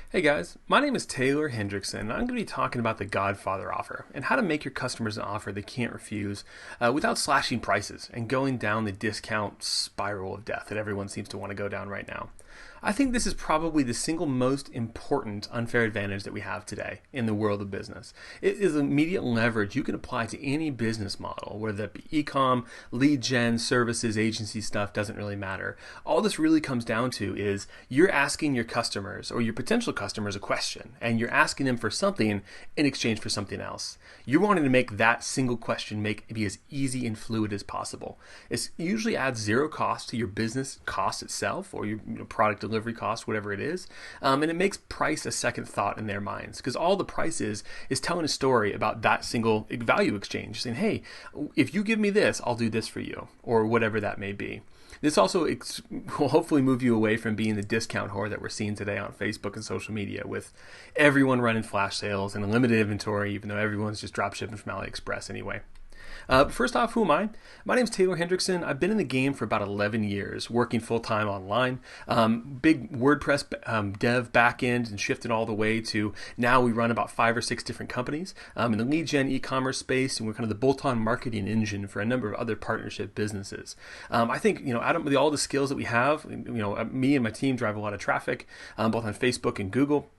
Hey guys, my name is Taylor Hendrickson, and I'm going to be talking about the Godfather offer and how to make your customers an offer they can't refuse without slashing prices and going down the discount spiral of death that everyone seems to want to go down right now. I think this is probably the single most important unfair advantage that we have today in the world of business. It is immediate leverage you can apply to any business model, whether that be e-com, lead gen, services, agency stuff, doesn't really matter. All this really comes down to is you're asking your customers or your potential customers a question, and you're asking them for something in exchange for something else. You're wanting to make that single question be as easy and fluid as possible. It usually adds zero cost to your business cost itself or your product delivery cost, whatever it is, and it makes price a second thought in their minds because all the price is telling a story about that single value exchange, saying, hey, if you give me this, I'll do this for you, or whatever that may be. This also will hopefully move you away from being the discount whore that we're seeing today on Facebook and social media with everyone running flash sales and a limited inventory, even though everyone's just drop shipping from AliExpress anyway. First off, who am I? My name is Taylor Hendrickson. I've been in the game for about 11 years, working full-time online. Big WordPress dev backend and shifted all the way to now we run about 5 or 6 different companies in the lead gen e-commerce space, and we're kind of the bolt-on marketing engine for a number of other partnership businesses. I think, out of all the skills that we have, me and my team drive a lot of traffic, both on Facebook and Google.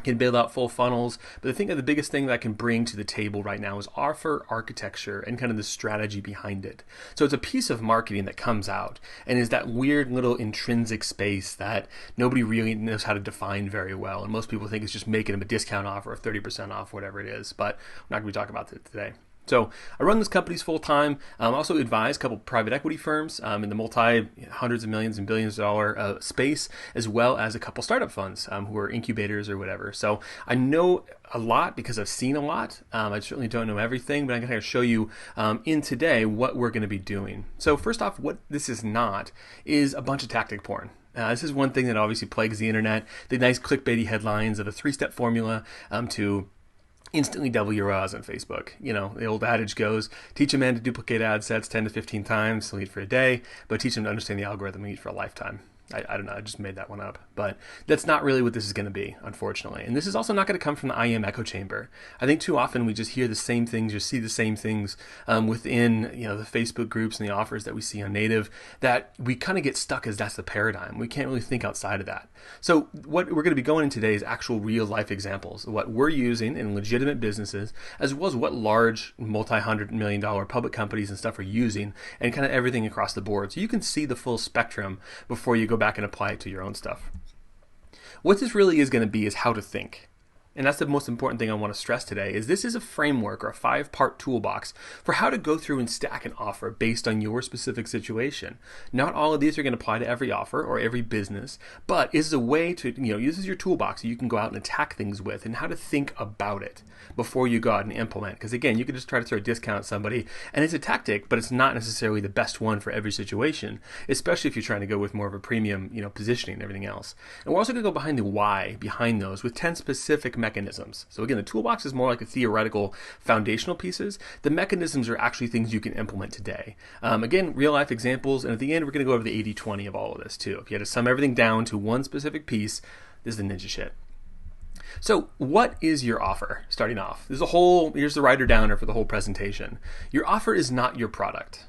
Can build out full funnels, but I think the biggest thing that I can bring to the table right now is offer architecture and kind of the strategy behind it. So it's a piece of marketing that comes out and is that weird little intrinsic space that nobody really knows how to define very well, and most people think it's just making them a discount offer or 30% off, whatever it is, but we're not going to be talking about that today. So I run this companies full time. I also advise a couple of private equity firms in the multi hundreds of millions and billions of dollar space, as well as a couple startup funds who are incubators or whatever. So I know a lot because I've seen a lot. I certainly don't know everything, but I'm going to show you in today what we're going to be doing. So first off, what this is not is a bunch of tactic porn. This is one thing that obviously plagues the internet. The nice clickbaity headlines of a 3-step formula to instantly double your odds on Facebook. The old adage goes, teach a man to duplicate ad sets 10 to 15 times, he'll eat for a day, but teach him to understand the algorithm, he'll eat for a lifetime. I don't know, I just made that one up. But that's not really what this is going to be, unfortunately. And this is also not going to come from the IM echo chamber. I think too often we just hear the same things or see the same things within the Facebook groups and the offers that we see on native, that we kind of get stuck as that's the paradigm. We can't really think outside of that. So what we're going to be going into today is actual real life examples of what we're using in legitimate businesses, as well as what large multi-hundred-million-dollar public companies and stuff are using, and kind of everything across the board. So you can see the full spectrum before you go back and apply it to your own stuff. What this really is going to be is how to think. And that's the most important thing I want to stress today is this is a framework or a 5-part toolbox for how to go through and stack an offer based on your specific situation. Not all of these are going to apply to every offer or every business, but is a way to, this is your toolbox that you can go out and attack things with and how to think about it before you go out and implement. Because again, you can just try to throw a discount at somebody and it's a tactic, but it's not necessarily the best one for every situation, especially if you're trying to go with more of a premium, positioning and everything else. And we're also going to go behind the why behind those with 10 specific mechanisms. So again, the toolbox is more like a theoretical foundational pieces. The mechanisms are actually things you can implement today. Again, real life examples, and at the end we're going to go over the 80-20 of all of this too. If you had to sum everything down to one specific piece, this is the ninja shit. So what is your offer? Starting off, here's the writer downer for the whole presentation. Your offer is not your product.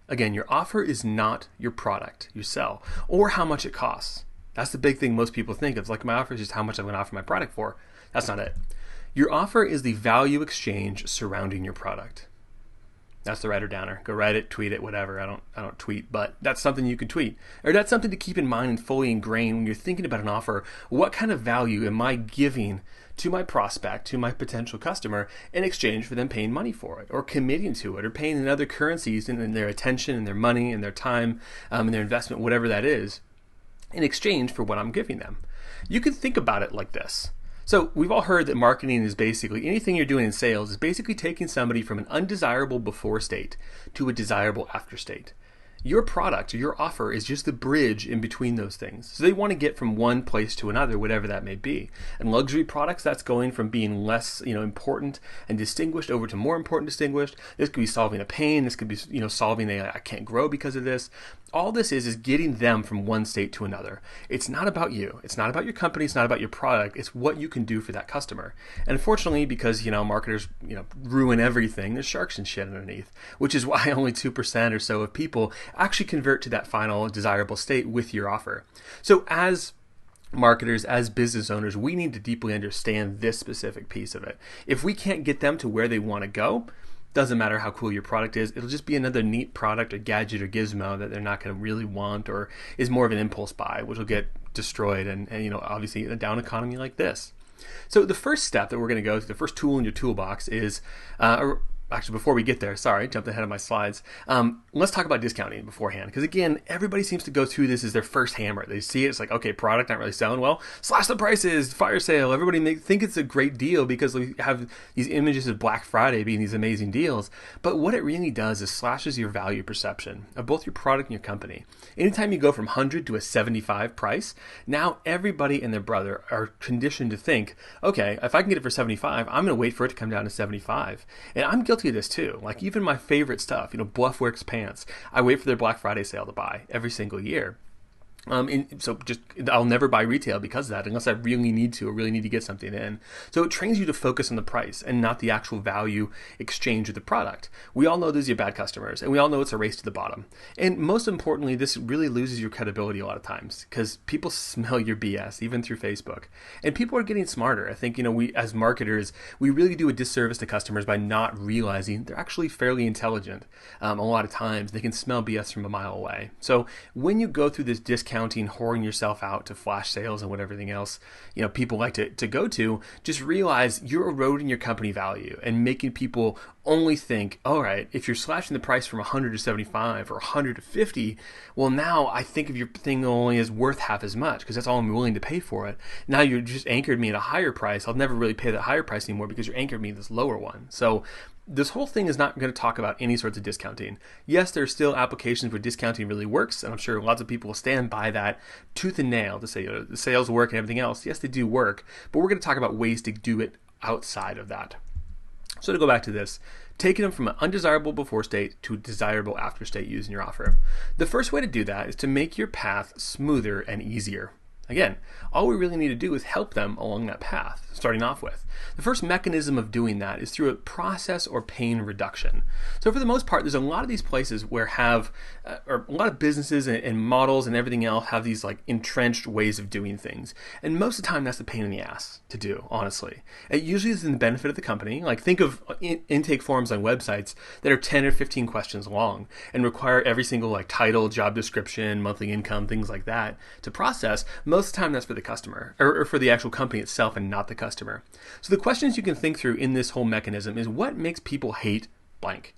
Again, your offer is not your product you sell or how much it costs. That's the big thing most people think. It's like my offer is just how much I'm going to offer my product for. That's not it. Your offer is the value exchange surrounding your product. That's the writer downer. Go write it, tweet it, whatever. I don't tweet, but that's something you can tweet. Or that's something to keep in mind and fully ingrained when you're thinking about an offer. What kind of value am I giving to my prospect, to my potential customer, in exchange for them paying money for it, or committing to it, or paying in other currencies in their attention and their money and their time and their investment, whatever that is, in exchange for what I'm giving them. You can think about it like this. So we've all heard that marketing is basically anything you're doing in sales is basically taking somebody from an undesirable before state to a desirable after state. Your product, your offer is just the bridge in between those things. So they want to get from one place to another, whatever that may be. And luxury products, that's going from being less, important and distinguished over to more important, distinguished. This could be solving a pain. This could be, solving I can't grow because of this. All this is getting them from one state to another. It's not about you. It's not about your company. It's not about your product. It's what you can do for that customer. And unfortunately, because, marketers, ruin everything, there's sharks and shit underneath, which is why only 2% or so of people actually convert to that final desirable state with your offer. So as marketers, as business owners, we need to deeply understand this specific piece of it. If we can't get them to where they want to go, doesn't matter how cool your product is, it'll just be another neat product or gadget or gizmo that they're not going to really want, or is more of an impulse buy, which will get destroyed and obviously in a down economy like this. So the first step that we're going to go through, the first tool in your toolbox is, actually, before we get there, sorry, jumped ahead of my slides. Let's talk about discounting beforehand. Because again, everybody seems to go through this as their first hammer. They see it, it's like, okay, product not really selling well. Slash the prices, fire sale. Everybody think it's a great deal because we have these images of Black Friday being these amazing deals. But what it really does is slashes your value perception of both your product and your company. Anytime you go from 100 to a 75 price, now everybody and their brother are conditioned to think, okay, if I can get it for 75, I'm going to wait for it to come down to 75. And I'm guilty of this too. Like even my favorite stuff, Bluffworks pants, I wait for their Black Friday sale to buy every single year. I'll never buy retail because of that unless I really need to or really need to get something in. So it trains you to focus on the price and not the actual value exchange of the product. We all know these are bad customers and we all know it's a race to the bottom. And most importantly, this really loses your credibility a lot of times because people smell your BS even through Facebook. And people are getting smarter. I think, we as marketers, we really do a disservice to customers by not realizing they're actually fairly intelligent. A lot of times they can smell BS from a mile away. So when you go through this discounting, whoring yourself out to flash sales and what everything else people like to go to, just realize you're eroding your company value and making people only think, all right, if you're slashing the price from 100 to 75 or 100 to 50, well, now I think of your thing only as worth half as much because that's all I'm willing to pay for it. Now you're just anchored me at a higher price. I'll never really pay that higher price anymore because you're anchored me at this lower one. So this whole thing is not going to talk about any sorts of discounting. Yes, there are still applications where discounting really works, and I'm sure lots of people will stand by that tooth and nail to say the sales work and everything else. Yes, they do work, but we're going to talk about ways to do it outside of that. So to go back to this, taking them from an undesirable before state to a desirable after state using your offer. The first way to do that is to make your path smoother and easier. Again, all we really need to do is help them along that path, starting off with. The first mechanism of doing that is through a process or pain reduction. So for the most part, there's a lot of these places where or a lot of businesses and models and everything else have these like entrenched ways of doing things. And most of the time, that's a pain in the ass to do, honestly. It usually is in the benefit of the company. Like think of intake forms on websites that are 10 or 15 questions long and require every single title, job description, monthly income, things like that to process. Most of the time that's for the customer or for the actual company itself and not the customer. So the questions you can think through in this whole mechanism is what makes people hate blank?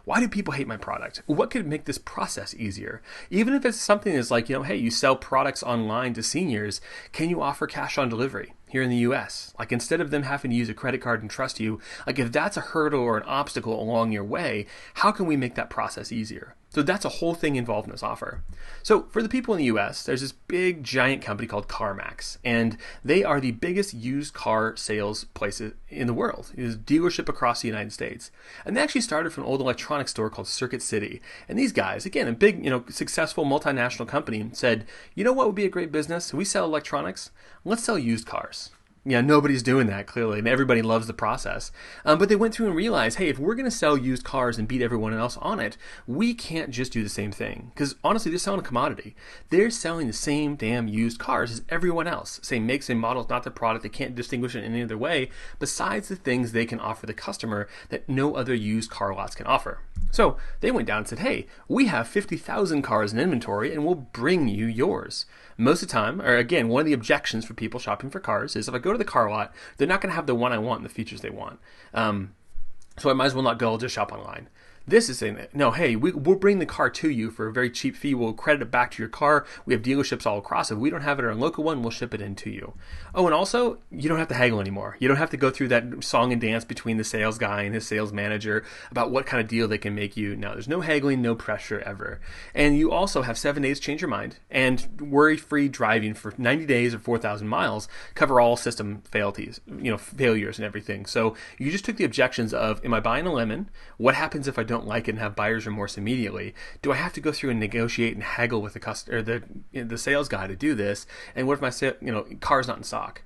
Why do people hate my product? What could make this process easier? Even if it's something that's like, hey, you sell products online to seniors, can you offer cash on delivery here in the US? Like instead of them having to use a credit card and trust you, like if that's a hurdle or an obstacle along your way, how can we make that process easier? So that's a whole thing involved in this offer. So for the people in the US, there's this big giant company called CarMax, and they are the biggest used car sales places in the world. It is a dealership across the United States. And they actually started from an old electronics store called Circuit City. And these guys, again, a big, successful multinational company said, you know what would be a great business? We sell electronics. Let's sell used cars. Yeah, nobody's doing that, clearly, and everybody loves the process. But they went through and realized, hey, if we're going to sell used cars and beat everyone else on it, we can't just do the same thing. Because honestly, they're selling a commodity. They're selling the same damn used cars as everyone else. Same makes and models, not the product. They can't distinguish it in any other way besides the things they can offer the customer that no other used car lots can offer. So they went down and said, hey, we have 50,000 cars in inventory and we'll bring you yours. Most of the time, or again, one of the objections for people shopping for cars is if I go to the car lot, they're not going to have the one I want and the features they want. So I might as well not go, I'll just shop online. This is saying, no, hey, we'll bring the car to you for a very cheap fee. We'll credit it back to your car. We have dealerships all across. If we don't have it at our local one, we'll ship it in to you. Oh, and also, you don't have to haggle anymore. You don't have to go through that song and dance between the sales guy and his sales manager about what kind of deal they can make you. No, there's no haggling, no pressure ever. And you also have 7 days to change your mind, and worry-free driving for 90 days or 4,000 miles cover all system failures and everything. So you just took the objections of, am I buying a lemon? What happens if I don't like it and have buyer's remorse immediately? Do I have to go through and negotiate and haggle with the customer, or the sales guy to do this? And what if my car's not in stock?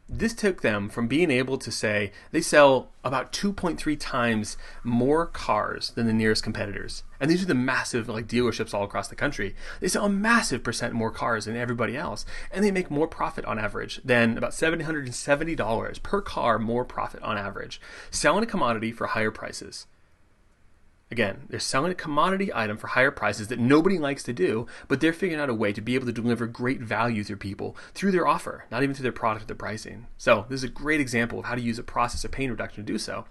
This took them from being able to say they sell about 2.3 times more cars than the nearest competitors. And these are the massive dealerships all across the country. They sell a massive percent more cars than everybody else. And they make more profit on average than about $770 per car more profit on average, selling a commodity for higher prices. Again, they're selling a commodity item for higher prices that nobody likes to do, but they're figuring out a way to be able to deliver great value through people through their offer, not even through their product or their pricing. So this is a great example of how to use a process of pain reduction to do so.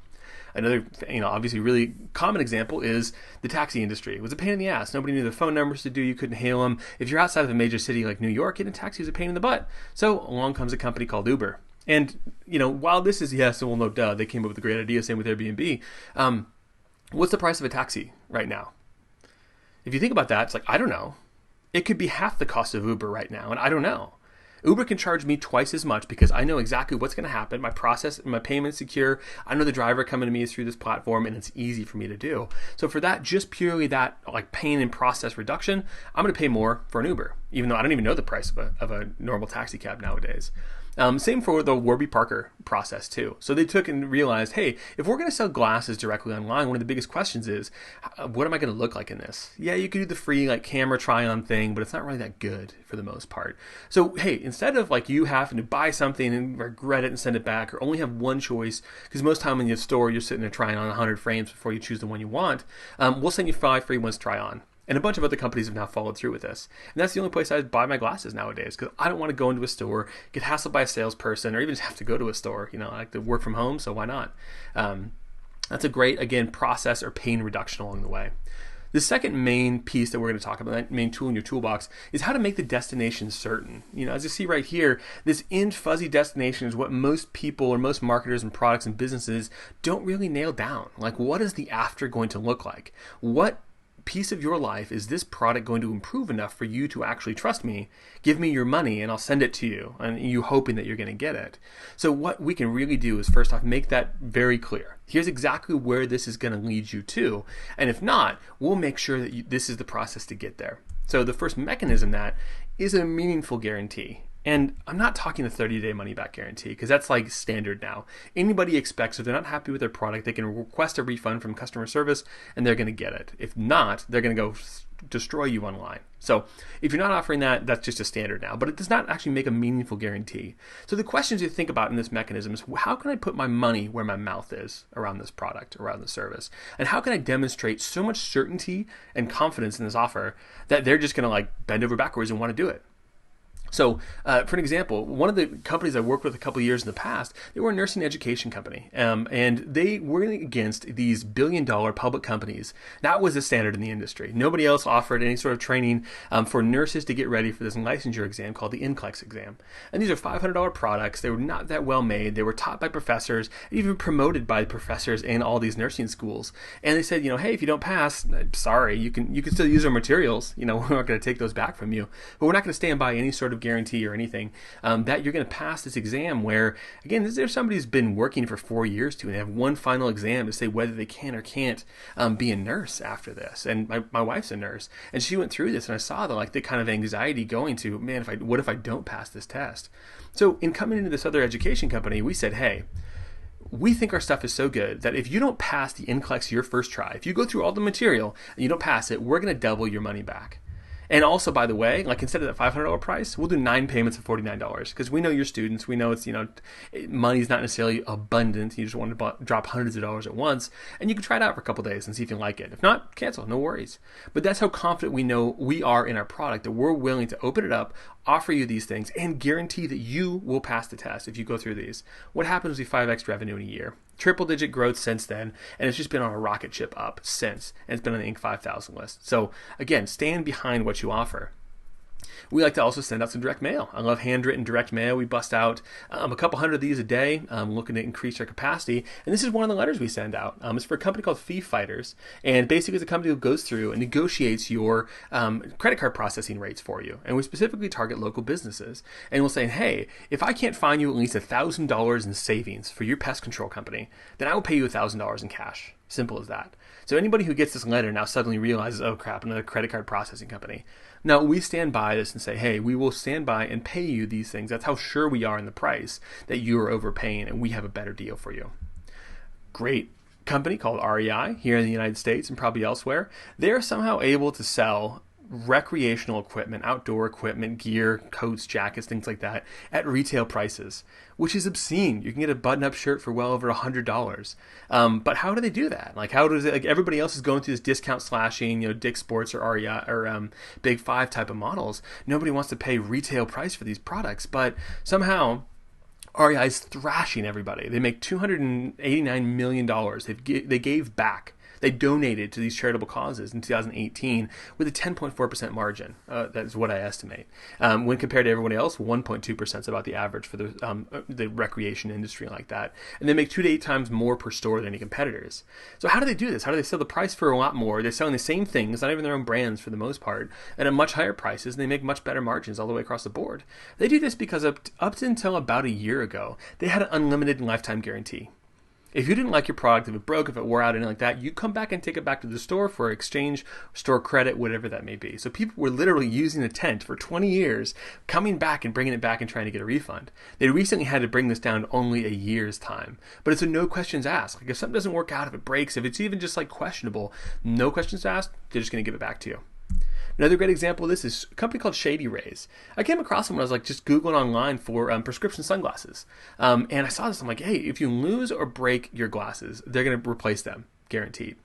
Another, obviously really common example is the taxi industry. It was a pain in the ass. Nobody knew the phone numbers to do. You couldn't hail them. If you're outside of a major city like New York, getting a taxi was a pain in the butt. So along comes a company called Uber. And, while this is, yes, well, no duh, they came up with a great idea, same with Airbnb. What's the price of a taxi right now? If you think about that, it's I don't know. It could be half the cost of Uber right now, and I don't know. Uber can charge me twice as much because I know exactly what's going to happen. My process, my payment's secure. I know the driver coming to me is through this platform, and it's easy for me to do. So for that, just purely that pain and process reduction, I'm going to pay more for an Uber, even though I don't even know the price of a normal taxi cab nowadays. Same for the Warby Parker process too. So they took and realized, hey, if we're going to sell glasses directly online, one of the biggest questions is, what am I going to look like in this? Yeah, you can do the free camera try-on thing, but it's not really that good for the most part. So hey, instead of you having to buy something and regret it and send it back, or only have one choice, because most time in your store you're sitting there trying on 100 frames before you choose the one you want, we'll send you 5 free ones to try on. And a bunch of other companies have now followed through with this. And that's the only place I buy my glasses nowadays, because I don't want to go into a store, get hassled by a salesperson, or even just have to go to a store. I like to work from home, so why not? That's a great, again, process or pain reduction along the way. The second main piece that we're going to talk about, that main tool in your toolbox, is how to make the destination certain. As you see right here, this end fuzzy destination is what most people or most marketers and products and businesses don't really nail down. What is the after going to look like? What piece of your life is this product going to improve enough for you to actually trust me, give me your money, and I'll send it to you, and you hoping that you're going to get it. So what we can really do is, first off, make that very clear. Here's exactly where this is going to lead you to, and if not, we'll make sure that this is the process to get there. So the first mechanism that is a meaningful guarantee. And I'm not talking a 30-day money-back guarantee, because that's standard now. Anybody expects if they're not happy with their product, they can request a refund from customer service, and they're going to get it. If not, they're going to go destroy you online. So if you're not offering that, that's just a standard now. But it does not actually make a meaningful guarantee. So the questions you think about in this mechanism is, how can I put my money where my mouth is around this product, around the service? And how can I demonstrate so much certainty and confidence in this offer that they're just going to bend over backwards and want to do it? So, for an example, one of the companies I worked with a couple of years in the past, they were a nursing education company, and they were against these billion-dollar public companies. That was the standard in the industry. Nobody else offered any sort of training for nurses to get ready for this licensure exam called the NCLEX exam. And these are $500 products. They were not that well made. They were taught by professors, even promoted by professors in all these nursing schools. And they said, hey, if you don't pass, sorry, you can still use our materials. We're not going to take those back from you, but we're not going to stand by any sort of guarantee or anything that you're going to pass this exam where, again, there's somebody who's been working for 4 years and they have one final exam to say whether they can or can't be a nurse after this. And my wife's a nurse, and she went through this, and I saw the kind of anxiety going to, man, what if I don't pass this test? So in coming into this other education company, we said, hey, we think our stuff is so good that if you don't pass the NCLEX your first try, if you go through all the material and you don't pass it, we're going to double your money back. And also, by the way, instead of that $500 price, we'll do 9 payments of $49, because we know you're students. We know it's, money's not necessarily abundant. You just want to drop hundreds of dollars at once, and you can try it out for a couple days and see if you like it. If not, cancel, no worries. But that's how confident we know we are in our product, that we're willing to open it up, offer you these things, and guarantee that you will pass the test if you go through these. What happens if we 5x revenue in a year? Triple digit growth since then, and it's just been on a rocket ship up since, and it's been on the Inc. 5000 list. So again, stand behind what you offer. We like to also send out some direct mail. I love handwritten direct mail. We bust out a couple hundred of these a day, looking to increase our capacity. And this is one of the letters we send out. It's for a company called Fee Fighters. And basically, it's a company who goes through and negotiates your credit card processing rates for you. And we specifically target local businesses. And we'll say, hey, if I can't find you at least $1,000 in savings for your pest control company, then I will pay you $1,000 in cash. Simple as that. So anybody who gets this letter now suddenly realizes, oh crap, another credit card processing company. Now we stand by this and say, hey, we will stand by and pay you these things. That's how sure we are in the price that you are overpaying and we have a better deal for you. Great company called REI here in the United States and probably elsewhere. They're somehow able to sell recreational equipment, outdoor equipment, gear, coats, jackets, things like that at retail prices, which is obscene. You can get a button-up shirt for well over $100. But how do they do that? Like, how does it? Like, everybody else is going through this discount slashing, Dick's Sports or REI or Big Five type of models. Nobody wants to pay retail price for these products, but somehow REI is thrashing everybody. They make $289 million. They gave back. They donated to these charitable causes in 2018 with a 10.4% margin. That is what I estimate. When compared to everybody else, 1.2% is about the average for the recreation industry like that. And they make 2 to 8 times more per store than any competitors. So how do they do this? How do they sell the price for a lot more? They're selling the same things, not even their own brands for the most part, and at much higher prices, and they make much better margins all the way across the board. They do this because up until about a year ago, they had an unlimited lifetime guarantee. If you didn't like your product, if it broke, if it wore out, anything like that, you come back and take it back to the store for exchange, store credit, whatever that may be. So people were literally using a tent for 20 years, coming back and bringing it back and trying to get a refund. They recently had to bring this down to only a year's time. But it's a no questions asked. Like if something doesn't work out, if it breaks, if it's even just like questionable, no questions asked, they're just going to give it back to you. Another great example of this is a company called Shady Rays. I came across them when I was like just Googling online for prescription sunglasses. And I saw this. I'm like, hey, if you lose or break your glasses, they're going to replace them, guaranteed.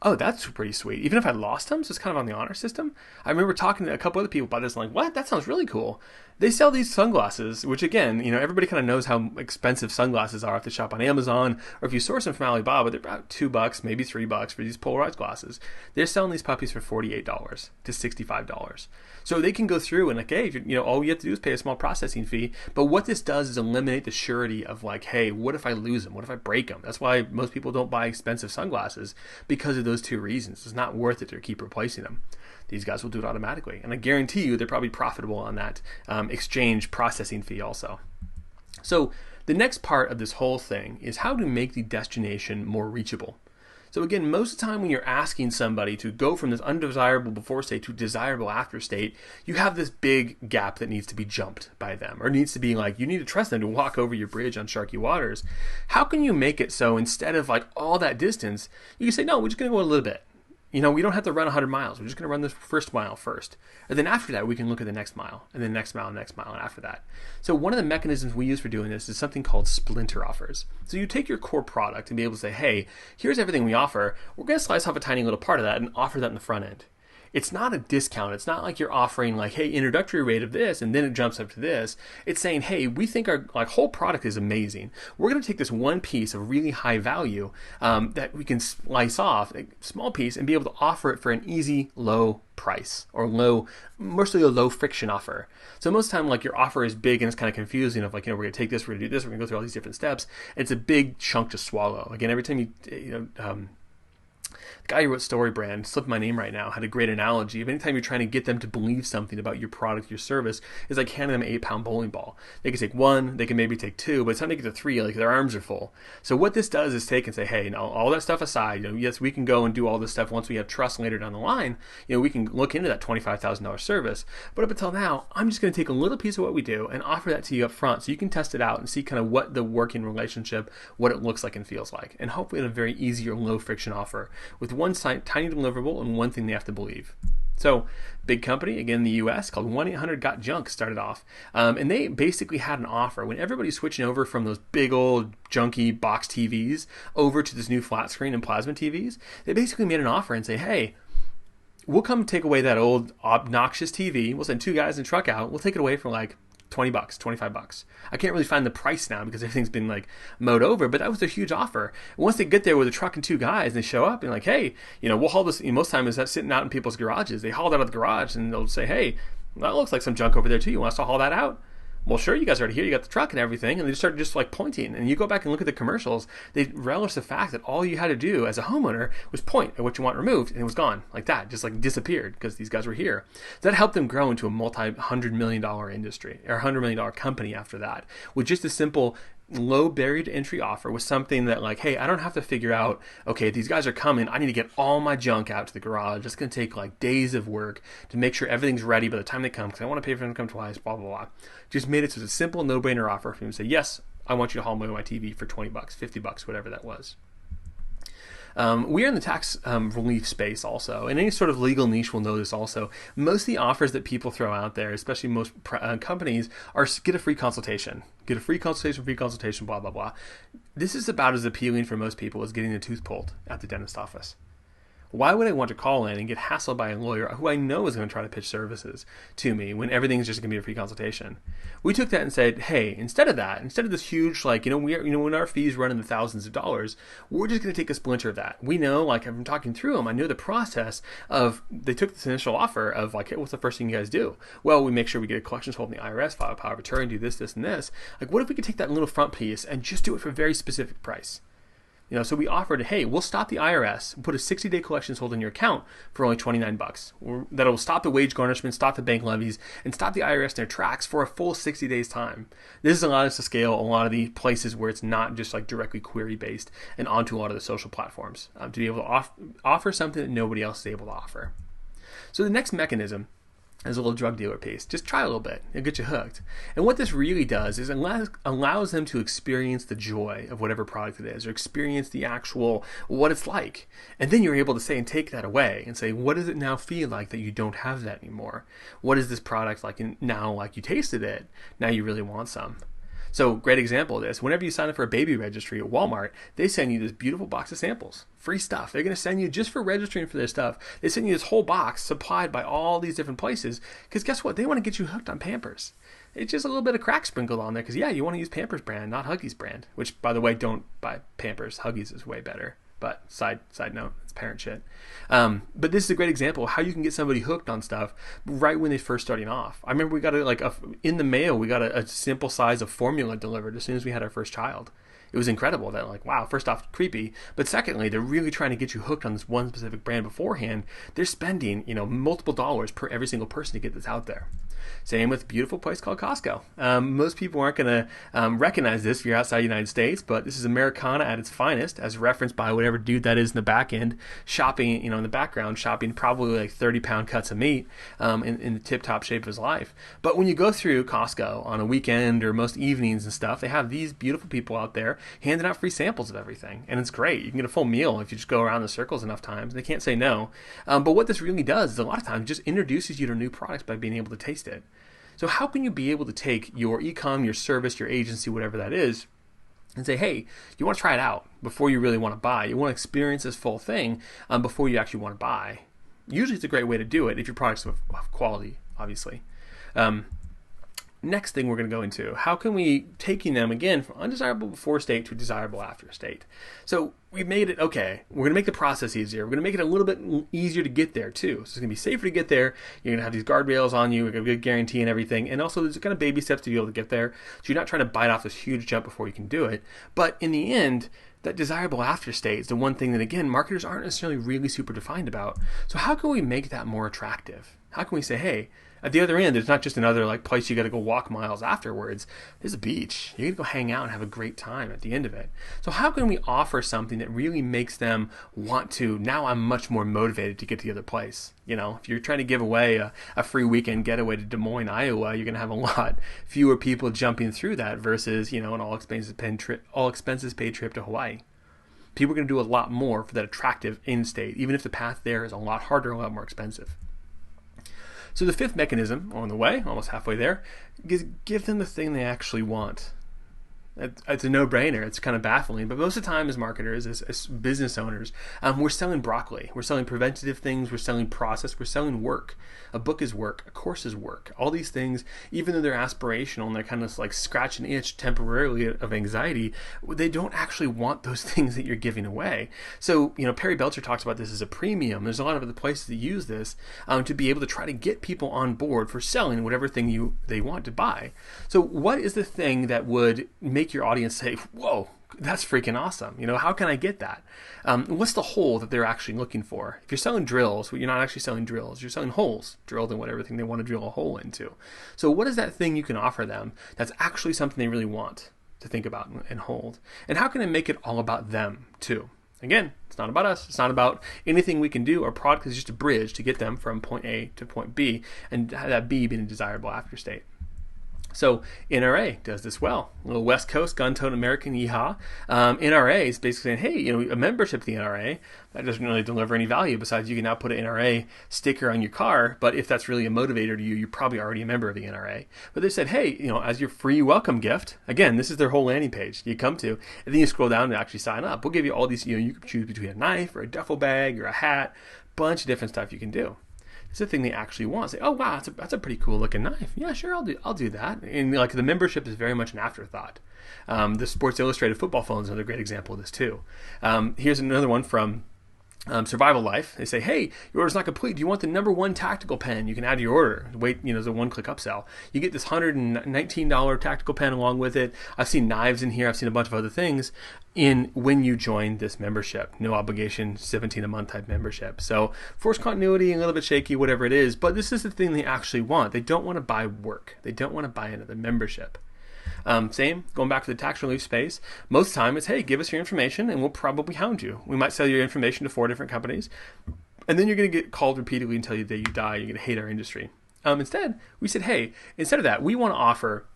Oh, that's pretty sweet. Even if I lost them, so it's kind of on the honor system. I remember talking to a couple other people about this. I'm like, what? That sounds really cool. They sell these sunglasses, which again, everybody kind of knows how expensive sunglasses are if they shop on Amazon or if you source them from Alibaba. They're about $2, maybe $3 for these polarized glasses. They're selling these puppies for $48 to $65. So they can go through and like, hey, all you have to do is pay a small processing fee. But what this does is eliminate the surety of like, hey, what if I lose them? What if I break them? That's why most people don't buy expensive sunglasses, because of those two reasons. It's not worth it to keep replacing them. These guys will do it automatically. And I guarantee you they're probably profitable on that exchange processing fee also. So the next part of this whole thing is how to make the destination more reachable. So again, most of the time when you're asking somebody to go from this undesirable before state to desirable after state, you have this big gap that needs to be jumped by them, or needs to be like, you need to trust them to walk over your bridge on sharky waters. How can you make it so instead of like all that distance, you can say, no, we're just going to go a little bit. We don't have to run 100 miles. We're just going to run this first mile first. And then after that, we can look at the next mile, and then next mile, and next mile, and after that. So one of the mechanisms we use for doing this is something called splinter offers. So you take your core product and be able to say, hey, here's everything we offer. We're going to slice off a tiny little part of that and offer that in the front end. It's not a discount. It's not like you're offering like, hey, introductory rate of this, and then it jumps up to this. It's saying, hey, we think our whole product is amazing. We're going to take this one piece of really high value that we can slice off, a small piece, and be able to offer it for an easy, low price, or mostly a low friction offer. So most of the time, like your offer is big and it's kind of confusing of like, we're going to take this, we're going to do this, we're going to go through all these different steps. It's a big chunk to swallow. Again, every time the guy who wrote Story Brand, slipped my name right now, had a great analogy of anytime you're trying to get them to believe something about your product, your service, is like handing them an 8-pound bowling ball. They can take one, they can maybe take two, but it's time they get to 3, like their arms are full. So what this does is take and say, hey, now all that stuff aside, yes, we can go and do all this stuff once we have trust later down the line. We can look into that $25,000 service. But up until now, I'm just going to take a little piece of what we do and offer that to you up front so you can test it out and see kind of what the working relationship, what it looks like and feels like. And hopefully in a very easy or low friction offer with one tiny deliverable and one thing they have to believe. So, big company, again in the US, called 1-800-GOT-JUNK started off. And they basically had an offer. When everybody's switching over from those big old junky box TVs over to this new flat screen and plasma TVs, they basically made an offer and say, hey, we'll come take away that old obnoxious TV. We'll send 2 guys in a truck out. We'll take it away for like 20 bucks, 25 bucks. I can't really find the price now because everything's been like mowed over, but that was a huge offer. Once they get there with a truck and two guys and they show up and like, hey, we'll haul this, most time is that sitting out in people's garages. They haul it out of the garage and they'll say, hey, that looks like some junk over there too. You want us to haul that out? Well, sure, you guys are already here. You got the truck and everything. And they start just like pointing. And you go back and look at the commercials. They relish the fact that all you had to do as a homeowner was point at what you want removed and it was gone like that, just like disappeared because these guys were here. So that helped them grow into a multi-$100 million industry or $100 million company after that with just a simple low barrier to entry offer with something that like, hey, I don't have to figure out, okay, these guys are coming. I need to get all my junk out to the garage. It's going to take like days of work to make sure everything's ready by the time they come because I want to pay for them to come twice, blah, blah, blah. Just made it so it's a simple no-brainer offer for them to say, yes, I want you to haul my TV for 20 bucks, 50 bucks, whatever that was. We are in the tax relief space also, and any sort of legal niche will know this also. Most of the offers that people throw out there, especially most companies, are get a free consultation. Get a free consultation, blah, blah, blah. This is about as appealing for most people as getting a tooth pulled at the dentist office. Why would I want to call in and get hassled by a lawyer who I know is going to try to pitch services to me when everything's just going to be a free consultation? We took that and said, hey, instead of this huge, like, when our fees run in the thousands of dollars, we're just going to take a splinter of that. We know, like, I've been talking through them. I know the process of, they took this initial offer of like, hey, what's the first thing you guys do? Well, we make sure we get a collections hold in the IRS, file a power of attorney, do this, this, and this. Like, what if we could take that little front piece and just do it for a very specific price? So we offered, hey, we'll stop the IRS and put a 60-day collections hold in your account for only 29 bucks. That'll stop the wage garnishment, stop the bank levies, and stop the IRS in their tracks for a full 60 days time. This has allowed us to scale a lot of the places where it's not just like directly query based and onto a lot of the social platforms to be able to offer something that nobody else is able to offer. So the next mechanism as a little drug dealer piece. Just try a little bit. It'll get you hooked. And what this really does is allows them to experience the joy of whatever product it is or experience the actual, what it's like. And then you're able to say and take that away and say, what does it now feel like that you don't have that anymore? What is this product like now, like you tasted it, now you really want some? So great example of this, whenever you sign up for a baby registry at Walmart, they send you this beautiful box of samples, free stuff. They're going to send you, just for registering for their stuff, they send you this whole box supplied by all these different places, because guess what? They want to get you hooked on Pampers. It's just a little bit of crack sprinkled on there, because yeah, you want to use Pampers brand, not Huggies brand, which by the way, don't buy Pampers. Huggies is way better. But side note, it's parent shit. But this is a great example of how you can get somebody hooked on stuff right when they're first starting off. I remember we got in the mail, we got a simple size of formula delivered as soon as we had our first child. It was incredible that, like, wow, first off, creepy, but secondly, they're really trying to get you hooked on this one specific brand beforehand. They're spending, multiple dollars per every single person to get this out there. Same with a beautiful place called Costco. Most people aren't going to recognize this if you're outside the United States, but this is Americana at its finest, as referenced by whatever dude that is in the back end, shopping, in the background, shopping probably like 30-pound cuts of meat in the tip-top shape of his life. But when you go through Costco on a weekend or most evenings and stuff, they have these beautiful people out there handing out free samples of everything. And it's great. You can get a full meal if you just go around the circles enough times. They can't say no. But what this really does is a lot of times just introduces you to new products by being able to taste it. So how can you be able to take your e-com, your service, your agency, whatever that is, and say, hey, you want to try it out before you really want to buy. You want to experience this full thing before you actually want to buy. Usually it's a great way to do it if your product's of quality, obviously. Next thing we're going to go into, how can we taking them again from undesirable before state to desirable after state? So we made it, okay, we're going to make the process easier. We're going to make it a little bit easier to get there too. So it's going to be safer to get there. You're going to have these guardrails on you. We're going to get a good guarantee and everything. And also there's kind of baby steps to be able to get there. So you're not trying to bite off this huge jump before you can do it. But in the end, that desirable after state is the one thing that, again, marketers aren't necessarily really super defined about. So how can we make that more attractive? How can we say, hey, at the other end, there's not just another place you got to go walk miles afterwards. There's a beach. You're going to go hang out and have a great time at the end of it. So how can we offer something that really makes them want to, now I'm much more motivated to get to the other place? If you're trying to give away a free weekend getaway to Des Moines, Iowa, you're going to have a lot fewer people jumping through that versus, an all expenses paid trip to Hawaii. People are going to do a lot more for that attractive in-state, even if the path there is a lot harder, a lot more expensive. So the fifth mechanism on the way, almost halfway there, is give them the thing they actually want. It's a no-brainer. It's kind of baffling, but most of the time, as marketers, as business owners, we're selling broccoli. We're selling preventative things. We're selling process. We're selling work. A book is work. A course is work. All these things, even though they're aspirational and they're kind of like scratch an itch temporarily of anxiety, they don't actually want those things that you're giving away. So, Perry Belcher talks about this as a premium. There's a lot of other places that use this to be able to try to get people on board for selling whatever thing they want to buy. So, what is the thing that would make your audience say, whoa, that's freaking awesome. How can I get that? What's the hole that they're actually looking for? If you're selling drills, you're not actually selling drills. You're selling holes drilled in whatever thing they want to drill a hole into. So what is that thing you can offer them that's actually something they really want to think about and hold? And how can I make it all about them too? Again, it's not about us. It's not about anything we can do. Our product is just a bridge to get them from point A to point B, and that B being a desirable after state. So NRA does this well. A little West Coast gun-toting American yeehaw. NRA is basically saying, hey, a membership to the NRA, that doesn't really deliver any value besides you can now put an NRA sticker on your car, but if that's really a motivator to you, you're probably already a member of the NRA. But they said, hey, as your free welcome gift, again, this is their whole landing page you come to, and then you scroll down to actually sign up. We'll give you all these, you can choose between a knife or a duffel bag or a hat, bunch of different stuff you can do. It's the thing they actually want. Say, oh wow, that's a pretty cool looking knife. Yeah, sure, I'll do that. And like the membership is very much an afterthought. The Sports Illustrated football phone is another great example of this too. Here's another one from Survival Life. They say, hey, your order's not complete. Do you want the #1 tactical pen? You can add to your order. Wait, there's a one-click upsell. You get this $119 tactical pen along with it. I've seen knives in here. I've seen a bunch of other things when you join this membership. No obligation, $17 a month type membership. So forced continuity, a little bit shaky, whatever it is. But this is the thing they actually want. They don't want to buy work. They don't want to buy another membership. Same, going back to the tax relief space, most of the time it's, hey, give us your information and we'll probably hound you. We might sell your information to 4 different companies, and then you're going to get called repeatedly until the day you die. You're going to hate our industry. Instead, we said, hey, instead of that, we want to offer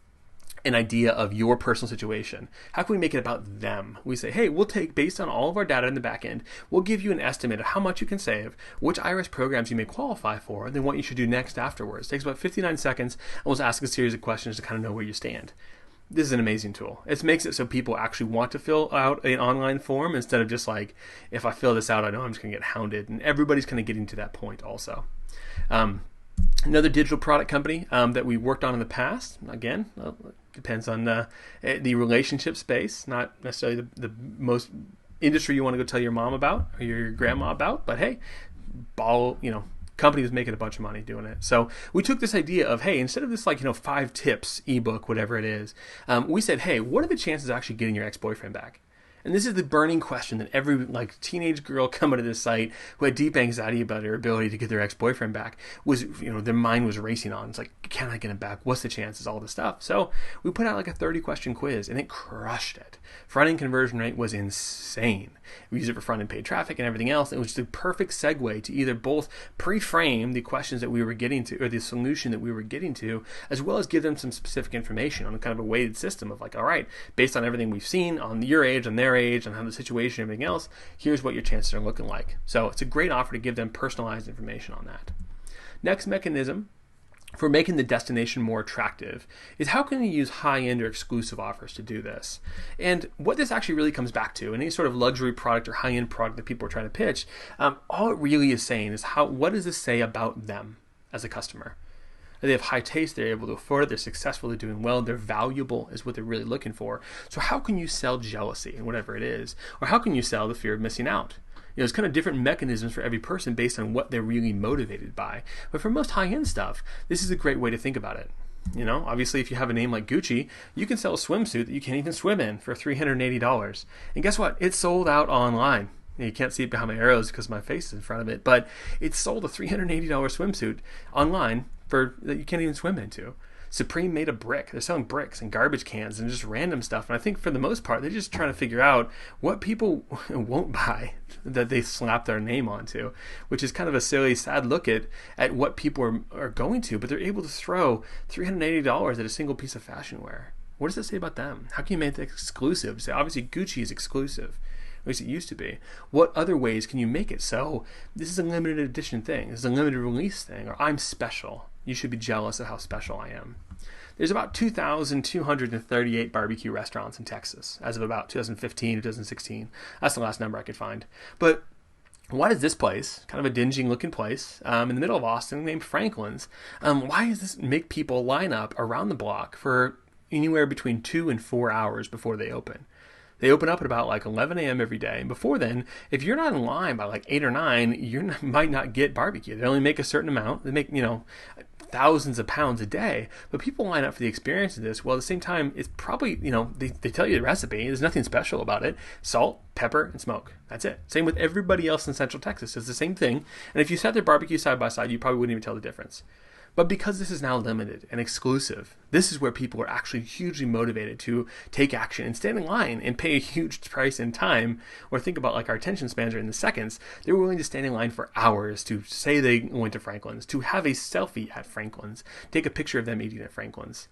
an idea of your personal situation. How can we make it about them? We say, hey, we'll take, based on all of our data in the back end, we'll give you an estimate of how much you can save, which IRS programs you may qualify for, and then what you should do next afterwards. It takes about 59 seconds, and we'll ask a series of questions to kind of know where you stand. This is an amazing tool. It makes it so people actually want to fill out an online form instead of just like, if I fill this out, I know I'm just going to get hounded. And everybody's kind of getting to that point also. Another digital product company that we worked on in the past, again, depends on the relationship space, not necessarily the most industry you want to go tell your mom about or your grandma about, but hey, company was making a bunch of money doing it. So we took this idea of, hey, instead of this 5 tips ebook, whatever it is, we said, hey, what are the chances of actually getting your ex-boyfriend back? And this is the burning question that every teenage girl coming to this site who had deep anxiety about her ability to get their ex-boyfriend back was, their mind was racing on. It's like, can I get him back? What's the chances? All this stuff. So we put out a 30-question quiz, and it crushed it. Front-end conversion rate was insane. We used it for front-end paid traffic and everything else. It was the perfect segue to either both pre-frame the questions that we were getting to, or the solution that we were getting to, as well as give them some specific information on kind of a weighted system of all right, based on everything we've seen on your age, on their age, on how the situation, everything else, here's what your chances are looking like. So it's a great offer to give them personalized information on that. Next mechanism for making the destination more attractive is how can you use high-end or exclusive offers to do this? And what this actually really comes back to, any sort of luxury product or high-end product that people are trying to pitch, all it really is saying is what does this say about them as a customer? They have high taste, they're able to afford it, they're successful, they're doing well, they're valuable is what they're really looking for. So how can you sell jealousy and whatever it is? Or how can you sell the fear of missing out? There's kind of different mechanisms for every person based on what they're really motivated by. But for most high-end stuff, this is a great way to think about it. Obviously, if you have a name like Gucci, you can sell a swimsuit that you can't even swim in for $380. And guess what? It's sold out online. You can't see it behind my arrows because my face is in front of it, but it's sold a $380 swimsuit online that you can't even swim into. Supreme made a brick. They're selling bricks and garbage cans and just random stuff. And I think for the most part, they're just trying to figure out what people won't buy that they slap their name onto, which is kind of a silly, sad look at what people are going to. But they're able to throw $380 at a single piece of fashion wear. What does that say about them? How can you make that exclusive? So obviously, Gucci is exclusive. At least it used to be. What other ways can you make it so this is a limited edition thing, this is a limited release thing, or I'm special. You should be jealous of how special I am. There's about 2,238 barbecue restaurants in Texas as of about 2015 or 2016. That's the last number I could find. But why does this place, kind of a dingy looking place in the middle of Austin named Franklin's, why does this make people line up around the block for anywhere between 2 and 4 hours before they open? They open up at about like 11 a.m. every day. And before then, if you're not in line by like 8 or 9, you might not get barbecue. They only make a certain amount. They make, thousands of pounds a day. But people line up for the experience of this. Well, at the same time, it's probably, they tell you the recipe. There's nothing special about it. Salt, pepper, and smoke. That's it. Same with everybody else in Central Texas. It's the same thing. And if you set their barbecue side by side, you probably wouldn't even tell the difference. But because this is now limited and exclusive, this is where people are actually hugely motivated to take action and stand in line and pay a huge price in time. Or think about like our attention spans are in the seconds. They're willing to stand in line for hours to say they went to Franklin's, to have a selfie at Franklin's, take a picture of them eating at Franklin's.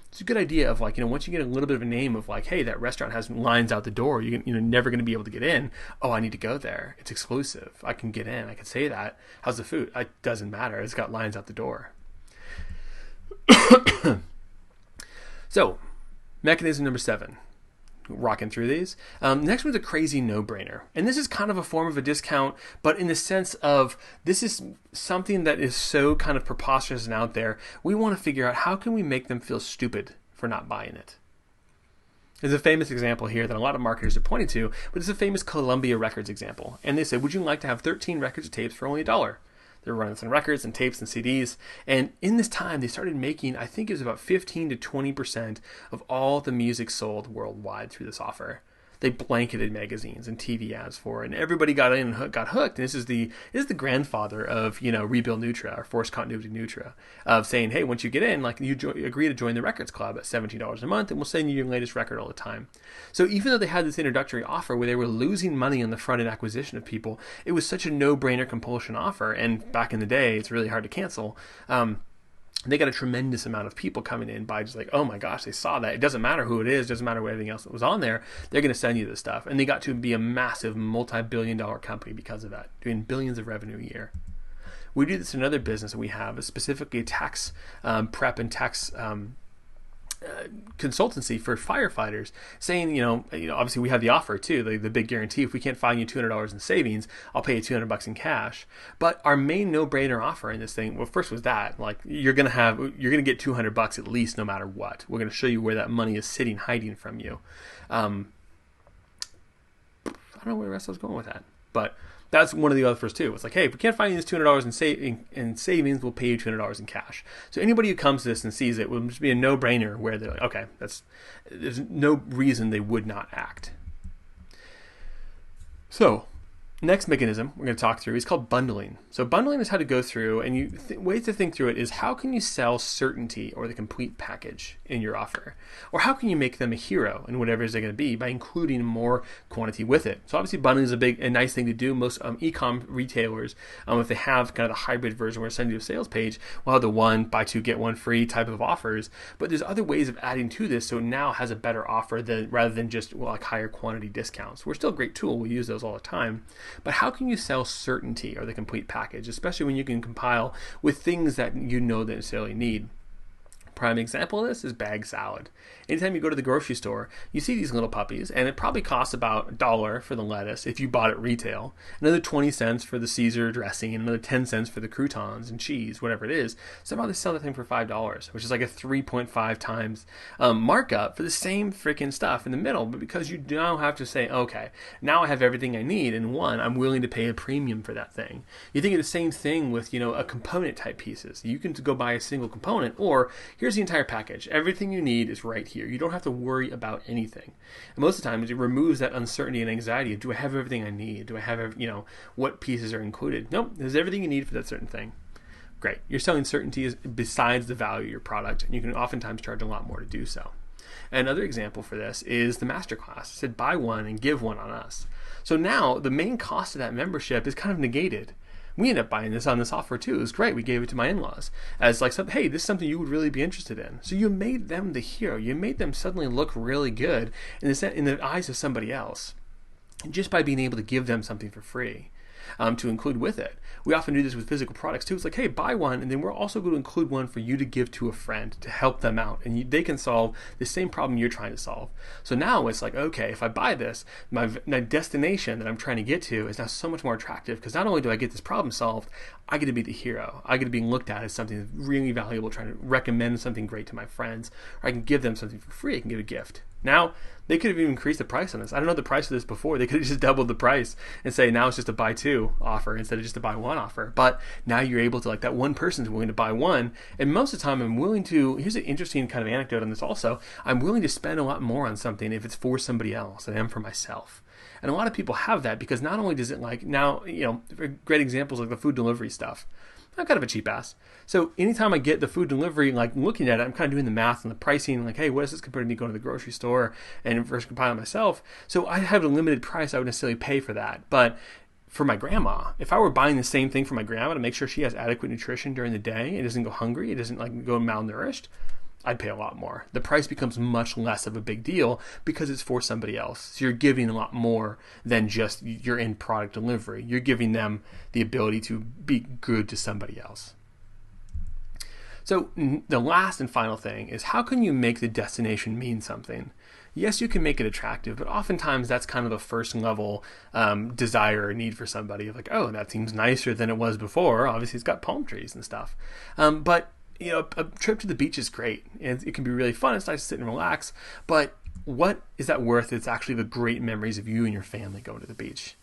It's a good idea of like, once you get a little bit of a name of like, hey, that restaurant has lines out the door. You're never going to be able to get in. Oh, I need to go there. It's exclusive. I can get in. I can say that. How's the food? It doesn't matter. It's got lines out the door. So, mechanism number 7. Rocking through these. Next one's a crazy no-brainer. And this is kind of a form of a discount, but in the sense of this is something that is so kind of preposterous and out there. We want to figure out how can we make them feel stupid for not buying it. There's a famous example here that a lot of marketers are pointing to, but it's a famous Columbia Records example. And they said, would you like to have 13 records or tapes for only $1? They were running some records and tapes and CDs. And in this time, they started making, I think it was about 15 to 20% of all the music sold worldwide through this offer. They blanketed magazines and TV ads for it, and everybody got in and got hooked. And this is the grandfather of Rebuild Nutra or Forced Continuity Nutra, of saying, hey, once you get in, like agree to join the Records Club at $17 a month, and we'll send you your latest record all the time. So even though they had this introductory offer where they were losing money on the front end acquisition of people, it was such a no-brainer compulsion offer. And back in the day, it's really hard to cancel. They got a tremendous amount of people coming in by just like, oh my gosh, they saw that. It doesn't matter who it is. Doesn't matter what everything else that was on there. They're going to send you this stuff. And they got to be a massive multi-billion-dollar company because of that, doing billions of revenue a year. We do this in another business that we have, specifically tax prep and tax consultancy for firefighters, saying, obviously we have the offer too, the big guarantee. If we can't find you $200 in savings, I'll pay you $200 in cash. But our main no-brainer offer in this thing, well, first was that, like, you're gonna get $200 at least, no matter what. We're gonna show you where that money is sitting, hiding from you. I don't know where the rest I was going with that, but that's one of the offers too. It's like, hey, if we can't find you this $200 in savings, we'll pay you $200 in cash. So anybody who comes to this and sees it will just be a no-brainer where they're like, okay, there's no reason they would not act. So next mechanism we're going to talk through is called bundling. So bundling is how to go through, and ways to think through it is how can you sell certainty or the complete package in your offer? Or how can you make them a hero in whatever it is they're going to be by including more quantity with it? So obviously bundling is a nice thing to do. Most e-com retailers, if they have kind of the hybrid version where they send you a sales page, will have the buy 2, get 1 free type of offers. But there's other ways of adding to this so it now has a better offer rather than just like higher quantity discounts. We're still a great tool. We use those all the time. But how can you sell certainty or the complete package, especially when you can compile with things that you know they necessarily need? Prime example of this is bag salad. Anytime you go to the grocery store, you see these little puppies, and it probably costs about $1 for the lettuce if you bought it retail, another 20 cents for the Caesar dressing, and another 10 cents for the croutons and cheese, whatever it is. Somehow they sell that thing for $5, which is like a 3.5 times markup for the same freaking stuff in the middle. But because you now have to say, okay, now I have everything I need in one, I'm willing to pay a premium for that thing. You think of the same thing with, a component type pieces. You can go buy a single component, or here's the entire package. Everything you need is right here. You don't have to worry about anything. And most of the time, it removes that uncertainty and anxiety of, do I have everything I need? Do I have, what pieces are included? Nope, there's everything you need for that certain thing. Great. You're selling certainty besides the value of your product, and you can oftentimes charge a lot more to do so. Another example for this is the masterclass. It said buy one and give one on us. So now the main cost of that membership is kind of negated. We ended up buying this on this offer too. It was great. We gave it to my in-laws as like, hey, this is something you would really be interested in. So you made them the hero. You made them suddenly look really good in the eyes of somebody else, just by being able to give them something for free. to include with it. We often do this with physical products too. It's like, hey, buy one, and then we're also going to include one for you to give to a friend to help them out, and they can solve the same problem you're trying to solve. So now it's like, okay, if I buy this, my destination that I'm trying to get to is now so much more attractive, because not only do I get this problem solved, I get to be the hero. I get to be looked at as something that's really valuable, trying to recommend something great to my friends, or I can give them something for free. I can give a gift. Now, they could have even increased the price on this. I don't know the price of this before. They could have just doubled the price and say now it's just a buy two offer instead of just a buy one offer. But now you're able to, like, that one person's willing to buy one. And most of the time I'm willing to, here's an interesting kind of anecdote on this also, I'm willing to spend a lot more on something if it's for somebody else than I am for myself. And a lot of people have that because not only does it, like, now, great examples like the food delivery stuff. I'm kind of a cheap ass. So anytime I get the food delivery, like looking at it, I'm kind of doing the math and the pricing, like, hey, what is this compared to me going to the grocery store and versus compiling myself? So I have a limited price I would necessarily pay for that. But for my grandma, if I were buying the same thing for my grandma to make sure she has adequate nutrition during the day, it doesn't go hungry, it doesn't like go malnourished, I'd pay a lot more. The price becomes much less of a big deal because it's for somebody else. So you're giving a lot more than just your end product delivery. You're giving them the ability to be good to somebody else. So the last and final thing is, how can you make the destination mean something? Yes, you can make it attractive, but oftentimes that's kind of a first level desire or need for somebody of like, oh, that seems nicer than it was before. Obviously, it's got palm trees and stuff. But a trip to the beach is great, and it can be really fun. It's nice to sit and relax, but what is that worth? It's actually the great memories of you and your family going to the beach.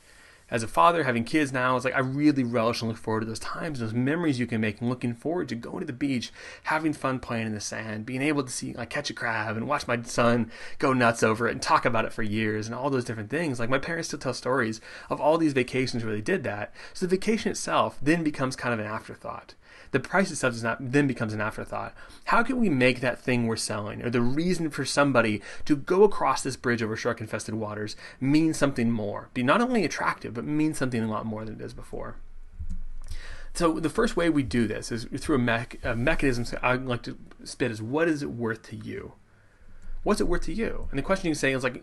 As a father, having kids now, it's like I really relish and look forward to those times, those memories you can make, and looking forward to going to the beach, having fun playing in the sand, being able to see, like, catch a crab and watch my son go nuts over it and talk about it for years and all those different things. Like, my parents still tell stories of all these vacations where they did that. So the vacation itself then becomes kind of an afterthought. The price itself then becomes an afterthought. How can we make that thing we're selling, or the reason for somebody to go across this bridge over shark-infested waters, mean something more? Be not only attractive, but mean something a lot more than it is before. So the first way we do this is through a mechanism I like to spit is, what is it worth to you? What's it worth to you? And the question you say is, like,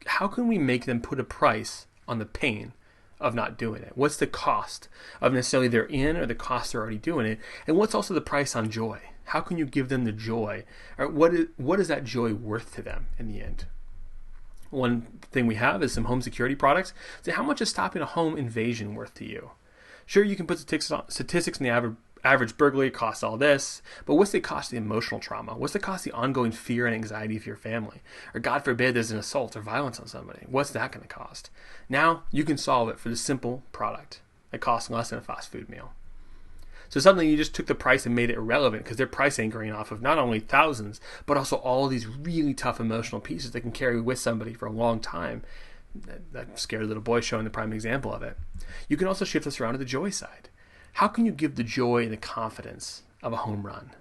how can we make them put a price on the pain of not doing it? What's the cost of necessarily they're in, or the cost they're already doing it? And what's also the price on joy? How can you give them the joy? Or what is that joy worth to them in the end? One thing we have is some home security products. So how much is stopping a home invasion worth to you? Sure, you can put statistics on the average burglary costs all this, but what's the cost of the emotional trauma? What's the cost of the ongoing fear and anxiety for your family? Or God forbid there's an assault or violence on somebody. What's that going to cost? Now you can solve it for the simple product that costs less than a fast food meal. So suddenly you just took the price and made it irrelevant, because they're price anchoring off of not only thousands, but also all these really tough emotional pieces they can carry with somebody for a long time. That scared little boy showing the prime example of it. You can also shift this around to the joy side. How can you give the joy and the confidence of a home run?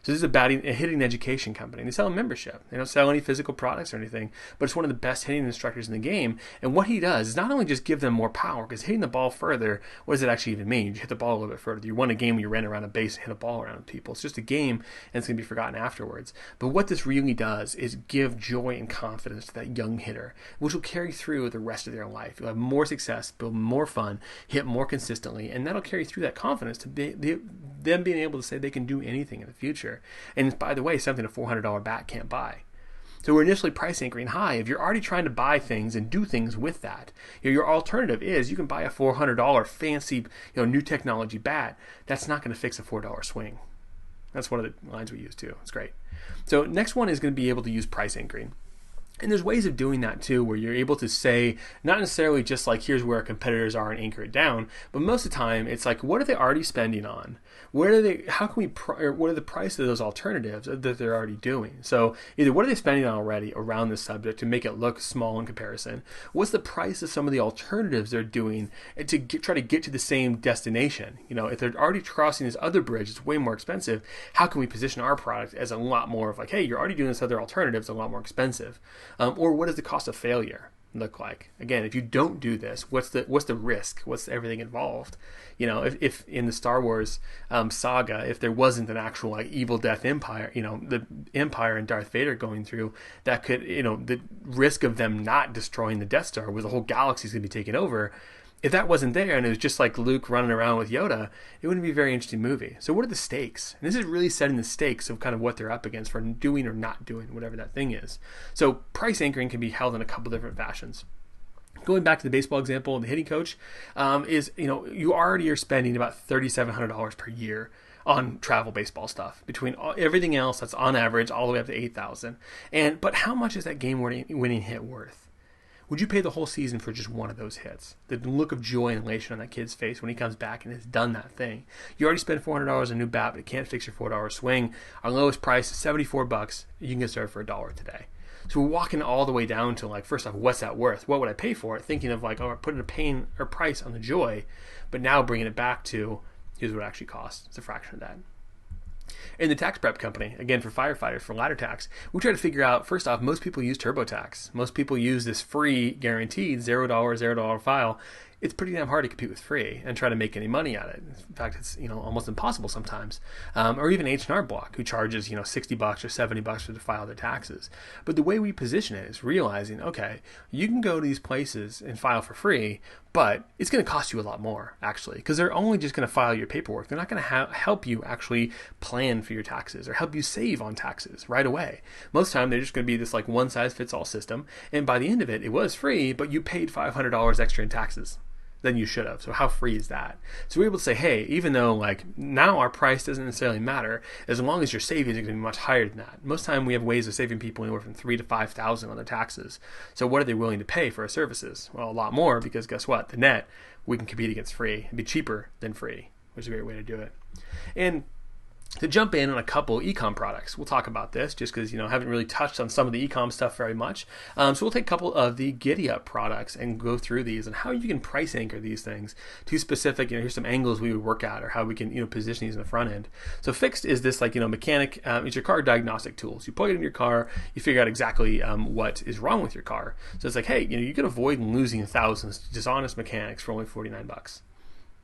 So this is a hitting education company. They sell a membership. They don't sell any physical products or anything, but it's one of the best hitting instructors in the game. And what he does is not only just give them more power, because hitting the ball further, what does it actually even mean? You hit the ball a little bit further. You won a game where you ran around a base and hit a ball around people. It's just a game, and it's going to be forgotten afterwards. But what this really does is give joy and confidence to that young hitter, which will carry through the rest of their life. You'll have more success, build more fun, hit more consistently, and that'll carry through that confidence to them being able to say they can do anything in the future. And by the way, something a $400 bat can't buy. So we're initially price anchoring high. If you're already trying to buy things and do things with that, your alternative is you can buy a $400 fancy, new technology bat. That's not going to fix a $4 swing. That's one of the lines we use too. It's great. So next one is going to be able to use price anchoring. And there's ways of doing that too, where you're able to say, not necessarily just like, here's where our competitors are and anchor it down, but most of the time it's like, what are they already spending on? What are the price of those alternatives that they're already doing? So either what are they spending on already around this subject to make it look small in comparison? What's the price of some of the alternatives they're doing to try to get to the same destination? If they're already crossing this other bridge, it's way more expensive. How can we position our product as a lot more of like, hey, you're already doing this other alternative, it's a lot more expensive. Or what does the cost of failure look like? Again, if you don't do this, what's the risk? What's everything involved? If in the Star Wars saga, if there wasn't an actual like evil Death Empire, the Empire and Darth Vader going through, that could, the risk of them not destroying the Death Star, where the whole galaxy is going to be taken over. If that wasn't there and it was just like Luke running around with Yoda, it wouldn't be a very interesting movie. So what are the stakes? And this is really setting the stakes of kind of what they're up against for doing or not doing whatever that thing is. So price anchoring can be held in a couple different fashions. Going back to the baseball example, the hitting coach is, you already are spending about $3,700 per year on travel baseball stuff between everything else that's on average all the way up to $8,000. But how much is that game-winning hit worth? Would you pay the whole season for just one of those hits? The look of joy and elation on that kid's face when he comes back and has done that thing. You already spent $400 on a new bat, but it can't fix your $4 swing. Our lowest price is $74. You can get started for $1 today. So we're walking all the way down to first off, what's that worth? What would I pay for it? Thinking of putting a pain or price on the joy, but now bringing it back to here's what it actually costs. It's a fraction of that. In the tax prep company, again for firefighters, for ladder tax, we try to figure out, first off, most people use TurboTax. Most people use this free, guaranteed $0 file. It's pretty damn hard to compete with free and try to make any money at it. In fact, it's almost impossible sometimes. Or even H&R Block, who charges $60 or $70 to file their taxes. But the way we position it is realizing, okay, you can go to these places and file for free, but it's going to cost you a lot more, actually, because they're only just going to file your paperwork. They're not going to help you actually plan for your taxes or help you save on taxes right away. Most of the time, they're just going to be this one-size-fits-all system, and by the end of it, it was free, but you paid $500 extra in taxes than you should have. So how free is that? So we're able to say, hey, even though now our price doesn't necessarily matter, as long as your savings are going to be much higher than that. Most time we have ways of saving people anywhere from $3,000 to $5,000 on their taxes. So what are they willing to pay for our services? Well, a lot more, because guess what? The net, we can compete against free and be cheaper than free, which is a great way to do it. And to jump in on a couple e-com products, we'll talk about this just because haven't really touched on some of the e-com stuff very much. So we'll take a couple of the GiddyUp products and go through these and how you can price anchor these things to specific. Here's some angles we would work at, or how we can position these in the front end. So Fixed is this mechanic. It's your car diagnostic tools. You plug it in your car, you figure out exactly what is wrong with your car. So it's hey, you can avoid losing thousands to dishonest mechanics for only $49.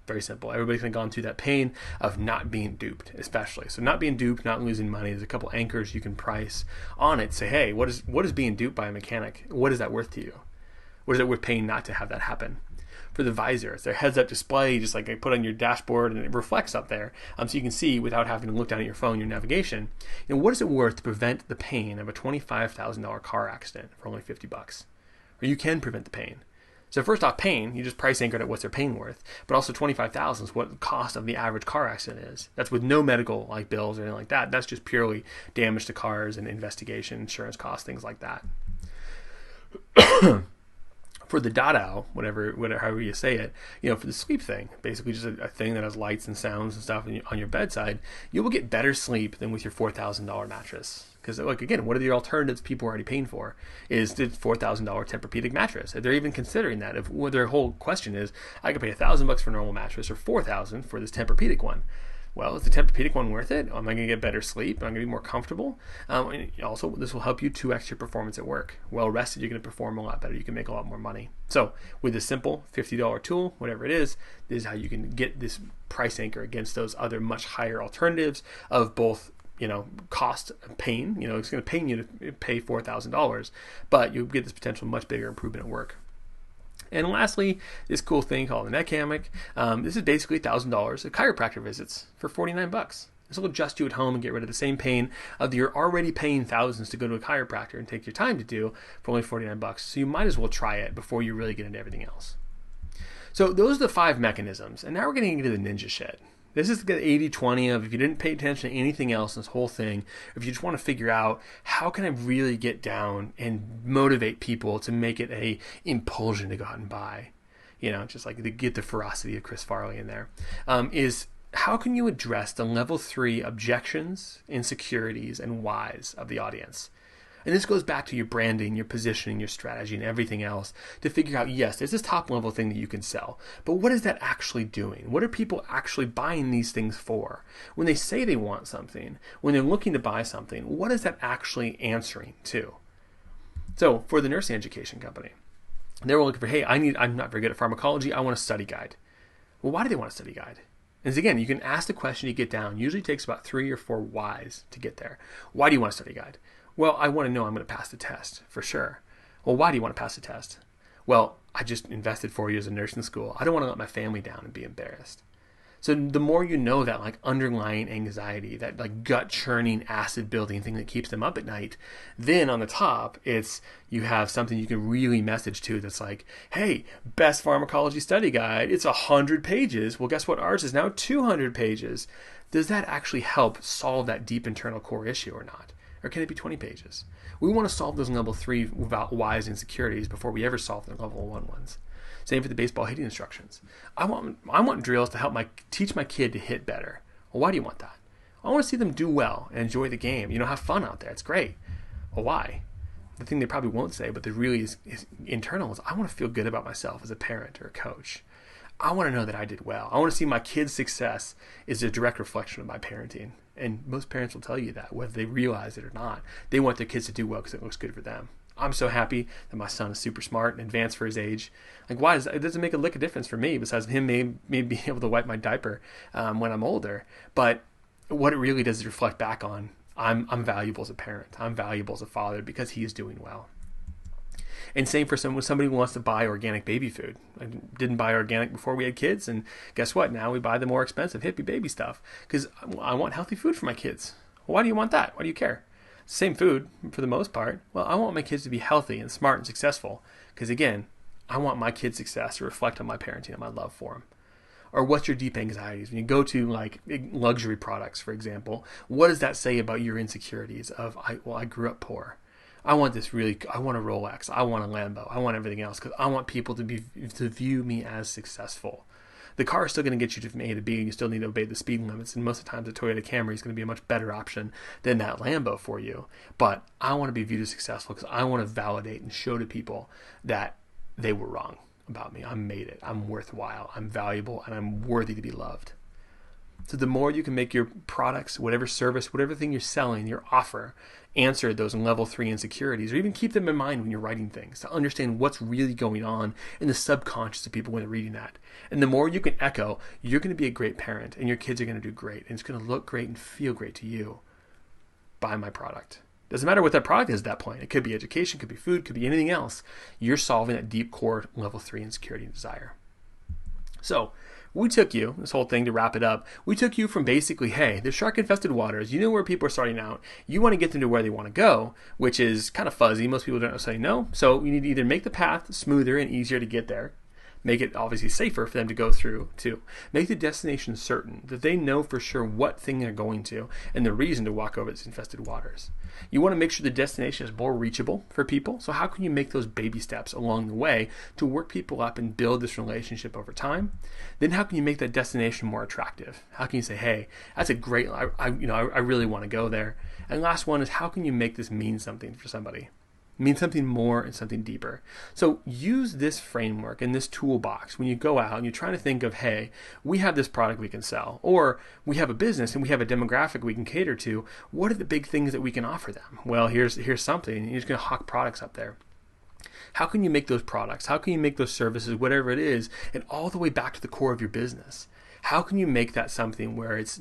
Very simple. Everybody's gone through that pain of not being duped, especially. So not being duped, not losing money. There's a couple anchors you can price on it. Say, hey, what is being duped by a mechanic? What is that worth to you? What is it worth paying not to have that happen? For the visor, it's their heads-up display, just like I put on your dashboard, and it reflects up there, so you can see without having to look down at your phone, your navigation. What is it worth to prevent the pain of a $25,000 car accident for only $50? Or you can prevent the pain. So first off, pain, you just price anchored at what's their pain worth, but also $25,000 is what the cost of the average car accident is. That's with no medical bills or anything like that. That's just purely damage to cars and investigation, insurance costs, things like that. For the Dado, however you say it, for the sleep thing, basically just a thing that has lights and sounds and stuff on your bedside, you will get better sleep than with your $4,000 mattress. Because, again, what are the alternatives people are already paying for? Is the $4,000 Tempur-Pedic mattress? They're even considering that. Their whole question is, I could pay $1,000 for a normal mattress or $4,000 for this Tempur-Pedic one. Well, is the Tempur-Pedic one worth it? Am I going to get better sleep? Am I going to be more comfortable? Also, this will help you 2x your performance at work. Well rested, you're going to perform a lot better. You can make a lot more money. So with this simple $50 tool, whatever it is, this is how you can get this price anchor against those other much higher alternatives of both cost and pain. It's going to pain you to pay $4,000, but you get this potential much bigger improvement at work. And lastly, this cool thing called the neck hammock. This is basically $1,000 of chiropractor visits for $49. This will adjust you at home and get rid of the same pain of you're already paying thousands to go to a chiropractor and take your time to do for only $49. So you might as well try it before you really get into everything else. So those are the 5 mechanisms. And now we're getting into the ninja shit. This is the 80-20 of if you didn't pay attention to anything else in this whole thing, if you just want to figure out how can I really get down and motivate people to make it a impulsion to go out and buy, just to get the ferocity of Chris Farley in there, is how can you address the level 3 objections, insecurities, and whys of the audience? And this goes back to your branding, your positioning, your strategy, and everything else to figure out, yes, there's this top level thing that you can sell, but what is that actually doing? What are people actually buying these things for? When they say they want something, when they're looking to buy something, what is that actually answering to? So for the nursing education company, they were looking for, hey, I'm not very good at pharmacology. I want a study guide. Well, why do they want a study guide? And again, you can ask the question you get down. Usually takes about 3 or 4 whys to get there. Why do you want a study guide? Well, I want to know I'm going to pass the test, for sure. Well, why do you want to pass the test? Well, I just invested 4 years in nursing school. I don't want to let my family down and be embarrassed. So the more you know that like underlying anxiety, that like gut churning, acid building thing that keeps them up at night, then on the top, it's you have something you can really message to that's like, hey, best pharmacology study guide. It's 100 pages. Well, guess what? Ours is now 200 pages. Does that actually help solve that deep internal core issue or not? Or can it be 20 pages? We want to solve those level 3 whys and insecurities before we ever solve the level 1 ones. Same for the baseball hitting instructions. I want drills to help teach my kid to hit better. Well, why do you want that? I want to see them do well and enjoy the game. Have fun out there. It's great. Well, why? The thing they probably won't say, but that really is internal, is I want to feel good about myself as a parent or a coach. I want to know that I did well. I want to see my kid's success is a direct reflection of my parenting. And most parents will tell you that, whether they realize it or not. They want their kids to do well because it looks good for them. I'm so happy that my son is super smart and advanced for his age. Like, why does it doesn't make a lick of difference for me besides him maybe being able to wipe my diaper when I'm older. But what it really does is reflect back on I'm valuable as a parent. I'm valuable as a father because he is doing well. And same for somebody who wants to buy organic baby food. I didn't buy organic before we had kids, and guess what? Now we buy the more expensive hippie baby stuff because I want healthy food for my kids. Well, why do you want that? Why do you care? Same food for the most part. Well, I want my kids to be healthy and smart and successful because, again, I want my kids' success to reflect on my parenting and my love for them. Or what's your deep anxieties? When you go to like luxury products, for example, what does that say about your insecurities of, I grew up poor. I want a Rolex. I want a Lambo. I want everything else because I want people to view me as successful. The car is still going to get you from A to B, and you still need to obey the speed limits. And most of the time, the Toyota Camry is going to be a much better option than that Lambo for you. But I want to be viewed as successful because I want to validate and show to people that they were wrong about me. I made it. I'm worthwhile. I'm valuable, and I'm worthy to be loved. So the more you can make your products, whatever service, whatever thing you're selling, your offer, answer those level 3 insecurities, or even keep them in mind when you're writing things to understand what's really going on in the subconscious of people when they're reading that. And the more you can echo, you're going to be a great parent and your kids are going to do great and it's going to look great and feel great to you. Buy my product. Doesn't matter what that product is at that point. It could be education, could be food, could be anything else. You're solving that deep core level 3 insecurity and desire. So we took you, this whole thing to wrap it up, we took you from basically, hey, there's shark-infested waters. You know where people are starting out. You want to get them to where they want to go, which is kind of fuzzy. Most people don't say no. So you need to either make the path smoother and easier to get there, make it obviously safer for them to go through too. Make the destination certain, that they know for sure what thing they're going to and the reason to walk over these infested waters. You want to make sure the destination is more reachable for people. So how can you make those baby steps along the way to work people up and build this relationship over time? Then how can you make that destination more attractive? How can you say, hey, that's a great, I really want to go there. And last one is, how can you make this mean something for somebody? Mean something more and something deeper. So use this framework and this toolbox when you go out and you're trying to think of, hey, we have this product we can sell, or we have a business and we have a demographic we can cater to. What are the big things that we can offer them? Well, here's something. You're just going to hawk products up there. How can you make those products? How can you make those services, whatever it is, and all the way back to the core of your business? How can you make that something where it's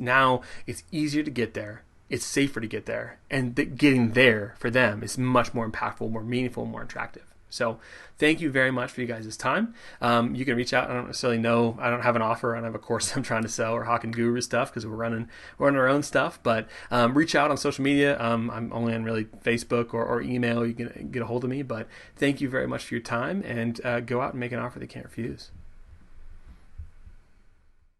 easier to get there? It's safer to get there, and getting there for them is much more impactful, more meaningful, more attractive. So thank you very much for you guys' time. You can reach out. I don't necessarily know. I don't have an offer. I don't have a course I'm trying to sell or Hawk and Guru stuff because we're running our own stuff. But reach out on social media. I'm only on really Facebook or email. You can get a hold of me. But thank you very much for your time, and go out and make an offer they can't refuse.